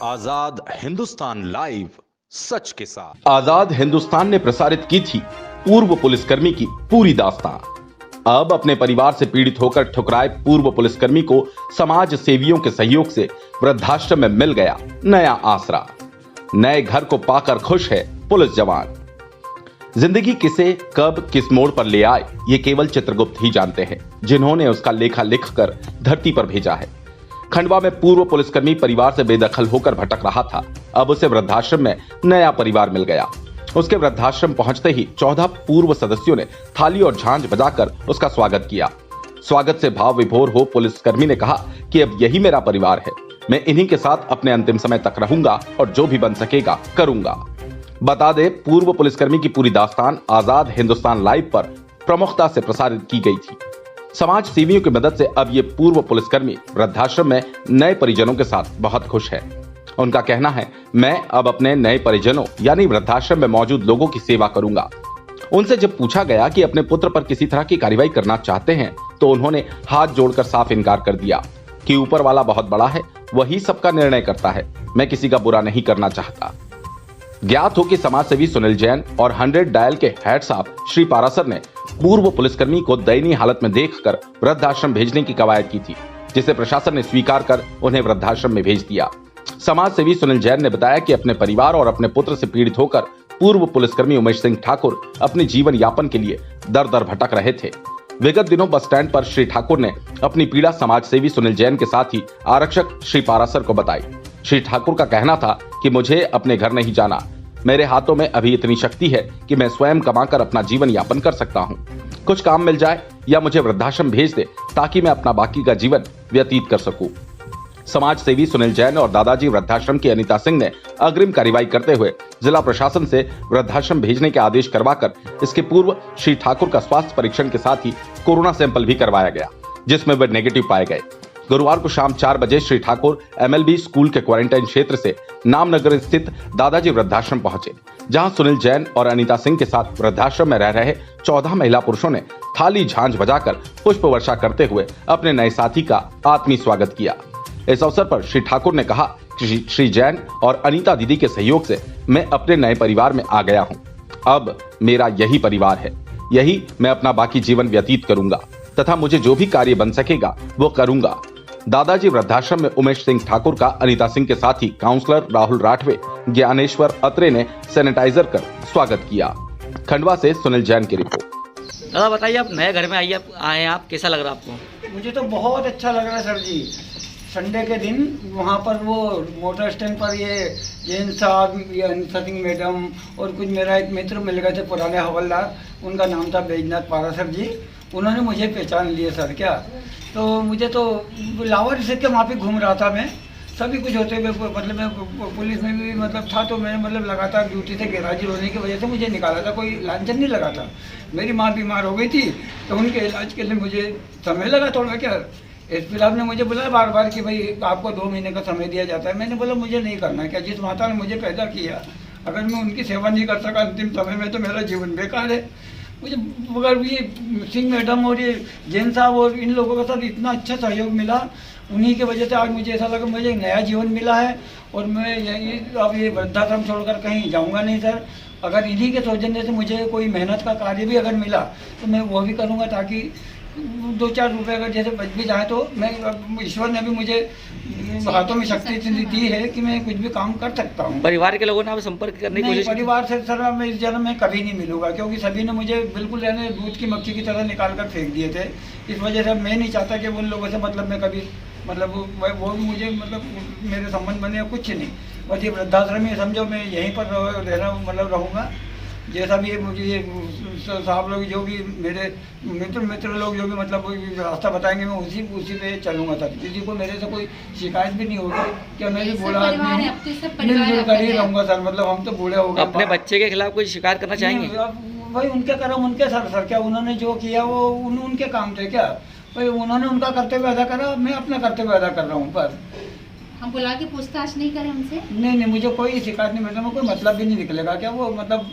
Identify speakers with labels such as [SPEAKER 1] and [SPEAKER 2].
[SPEAKER 1] आजाद Hindustan live, सच के साथ।
[SPEAKER 2] आजाद हिंदुस्तान ने प्रसारित की थी पूर्व पुलिसकर्मी की पूरी दास्तां। अब अपने परिवार से पीड़ित होकर ठुकराए पूर्व पुलिसकर्मी को समाज सेवियों के सहयोग से वृद्धाश्रम में मिल गया नया आसरा। नए घर को पाकर खुश है पुलिस जवान। जिंदगी किसे कब किस मोड़ पर ले आए ये केवल चित्रगुप्त ही जानते हैं, जिन्होंने उसका लेखा लिखकर धरती पर भेजा है। खंडवा में पूर्व पुलिसकर्मी परिवार से बेदखल होकर भटक रहा था। अब उसे वृद्धाश्रम में नया परिवार मिल गया। उसके वृद्धाश्रम पहुंचते ही 14 पूर्व सदस्यों ने थाली और झांझ बजाकर उसका स्वागत किया। स्वागत से भाव विभोर हो पुलिसकर्मी ने कहा कि अब यही मेरा परिवार है, मैं इन्हीं के साथ अपने अंतिम समय तक रहूंगा और जो भी बन सकेगा करूंगा। बता दे, पूर्व पुलिसकर्मी की पूरी दास्तान आजाद हिंदुस्तान लाइव पर प्रमुखता से प्रसारित की गई थी। समाज सेवियों की मदद से अब ये पूर्व पुलिसकर्मी वृद्धाश्रम में नए परिजनों के साथ बहुत खुश है। उनका कहना है, मैं अब अपने नए परिजनों यानी वृद्धाश्रम में मौजूद लोगों की सेवा करूंगा। उनसे जब पूछा गया कि अपने पुत्र पर किसी तरह की कार्रवाई करना चाहते हैं तो उन्होंने हाथ जोड़कर साफ इनकार कर दिया कि ऊपर वाला बहुत बड़ा है, वही सबका निर्णय करता है, मैं किसी का बुरा नहीं करना चाहता। ज्ञात हो कि समाजसेवी सुनील जैन और 100 डायल के हेड साहब श्री पारासर ने पूर्व पुलिसकर्मी को दयनीय हालत में देखकर वृद्धाश्रम भेजने की कवायद की थी, जिसे प्रशासन ने स्वीकार कर उन्हें वृद्धाश्रम में भेज दिया। समाजसेवी सुनील जैन ने बताया कि अपने परिवार और अपने पुत्र से पीड़ित होकर पूर्व पुलिसकर्मी उमेश सिंह ठाकुर अपने जीवन यापन के लिए दर दर भटक रहे थे। विगत दिनों बस स्टैंड पर श्री ठाकुर ने अपनी पीड़ा समाजसेवी सुनील जैन के साथ ही आरक्षक श्री पारासर को बताई। श्री ठाकुर का कहना था कि मुझे अपने घर नहीं जाना, मेरे हाथों में अभी इतनी शक्ति है कि मैं स्वयं कमाकर अपना जीवन यापन कर सकता हूं। कुछ काम मिल जाए या मुझे वृद्धाश्रम भेज दे ताकि मैं अपना बाकी का जीवन व्यतीत कर सकूं। समाज सेवी सुनील जैन और दादाजी वृद्धाश्रम की अनीता सिंह ने अग्रिम कार्रवाई करते हुए जिला प्रशासन से वृद्धाश्रम भेजने के आदेश करवाकर इसके पूर्व श्री ठाकुर का स्वास्थ्य परीक्षण के साथ ही कोरोना सैंपल भी करवाया गया, जिसमें वे नेगेटिव पाए गए। गुरुवार को शाम 4 बजे श्री ठाकुर MLB स्कूल के क्वारंटाइन क्षेत्र से नामनगर स्थित दादाजी वृद्धाश्रम पहुंचे, जहां सुनील जैन और अनीता सिंह के साथ वृद्धाश्रम में रह रहे 14 महिला पुरुषों ने थाली झांझ बजाकर पुष्प वर्षा करते हुए अपने नए साथी का आत्मीय स्वागत किया। इस अवसर पर श्री ठाकुर ने कहा कि श्री जैन और अनीता दीदी के सहयोग से मैं अपने नए परिवार में आ गया हूं। अब मेरा यही परिवार है, यही मैं अपना बाकी जीवन व्यतीत करूंगा तथा मुझे जो भी कार्य बन सकेगा वो करूंगा। दादाजी वृद्धाश्रम में उमेश सिंह ठाकुर का अनीता सिंह के साथ ही काउंसलर राहुल राठवे, ज्ञानेश्वर अत्रे ने सैनिटाइजर कर स्वागत किया। खंडवा से सुनील जैन की रिपोर्ट।
[SPEAKER 3] दादा बताइए, आप नए घर में आए आप, कैसा लग रहा है आपको?
[SPEAKER 4] मुझे तो बहुत अच्छा लग रहा है सर जी। संडे के दिन वहाँ पर वो मोटर स्टैंड पर ये जैन साहब, ये अनिता सिंह मैडम और कुछ मेरा एक मित्र मिल गए थे पुराने हवलदार, उनका नाम था बैजनाथ पारासर जी। उन्होंने मुझे पहचान लिए सर। क्या तो मुझे तो लावर से के वहाँ पे घूम रहा था मैं, सभी कुछ होते हुए, मतलब मैं पुलिस में भी मतलब था, तो मैं मतलब लगातार ड्यूटी से गैरहाजिर होने की वजह से मुझे निकाला था, कोई लांछन नहीं लगा था। मेरी माँ बीमार हो गई थी तो उनके इलाज के लिए मुझे समय लगा थोड़ा। क्या एसपी साहब ने मुझे बोला बार बार कि भाई आपको 2 महीने का समय दिया जाता है। मैंने बोला मुझे नहीं करना। क्या जिस माता ने मुझे पैदा किया, अगर मैं उनकी सेवा नहीं कर सका अंतिम समय में तो मेरा जीवन बेकार है। मुझे मगर ये सिंह मैडम और ये जैन साहब और इन लोगों के साथ इतना अच्छा सहयोग मिला, उन्हीं की वजह से आज मुझे ऐसा लगा मुझे एक नया जीवन मिला है और मैं यही अब ये वृद्धाश्रम छोड़कर कहीं जाऊंगा नहीं सर। अगर इन्हीं के सौजन्य से मुझे कोई मेहनत का कार्य भी अगर मिला तो मैं वो भी करूंगा, ताकि 2-4 रुपये अगर जैसे बच भी जाए तो मैं, ईश्वर ने भी मुझे हाथों में शक्ति दी है कि मैं कुछ भी काम कर सकता हूँ।
[SPEAKER 3] परिवार के लोगों ने आप संपर्क करने की कोशिश?
[SPEAKER 4] परिवार से सर मैं इस जन्म में कभी नहीं मिलूंगा, क्योंकि सभी ने मुझे बिल्कुल यानी दूध की मक्खी की तरह निकाल कर फेंक दिए थे। इस वजह से मैं नहीं चाहता कि उन लोगों से मतलब मैं कभी मतलब वो मुझे मतलब मेरे संबंध बने कुछ नहीं। बस ये वृद्धाश्रम ही समझो, मैं यहीं पर रहना मतलब रहूँगा। जैसा भी मुझे ये साहब लोग जो भी मेरे मित्र लोग जो भी मतलब रास्ता बताएंगे मैं उसी पे चलूंगा सर। किसी को मेरे से कोई शिकायत भी नहीं होगी। क्या मैं भी बूढ़ा आदमी हूँ, मिलजुल कर ही रहूँगा सर। मतलब हम तो बूढ़े हो गए।
[SPEAKER 3] अपने बच्चे के खिलाफ कोई शिकायत करना चाहेंगे?
[SPEAKER 4] भाई उनके कर्म उनके सर। क्या उन्होंने जो किया वो उनके काम थे। क्या भाई उन्होंने उनका कर्तव्य अदा करा, मैं अपना कर्तव्य अदा कर रहा हूँ। पर
[SPEAKER 5] हम बुला के पूछताछ नहीं करें उनसे?
[SPEAKER 4] नहीं, मुझे कोई शिकायत नहीं मिलता, कोई मतलब भी नहीं निकलेगा। क्या वो मतलब